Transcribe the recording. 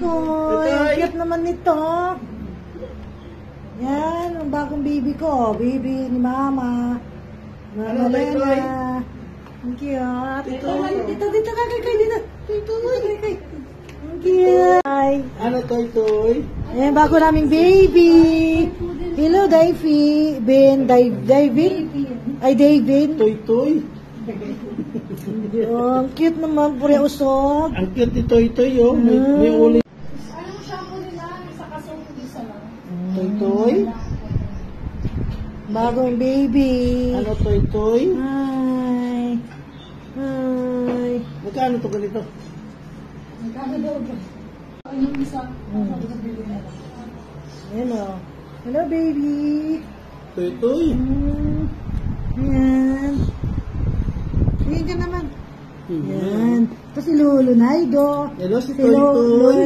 ko. Ang cute naman nito. Yan, ang bagong baby ko. Baby ni Mama. Mama Lena. Ang cute. Dito, kay, dito. Kay. Ang cute. Ano, Toy? Ayan, bago naming baby. Hello, Davey. David? Ay, David. Toy. Oh, ang cute naman. Puri usog. Ang cute ni Toy, oh. May ulit. Anong shampoo nila? Sa kasong isa lang. Toy? Bagong baby. Ano, Toy? Hi. Magkano to ganito? Magkano daw ba? Anong isa? Ayan o. Hello, baby. Toy. Ayan. Ayan ka naman. Ayan. Tapos si Lolo Naido. Hello, si Toy.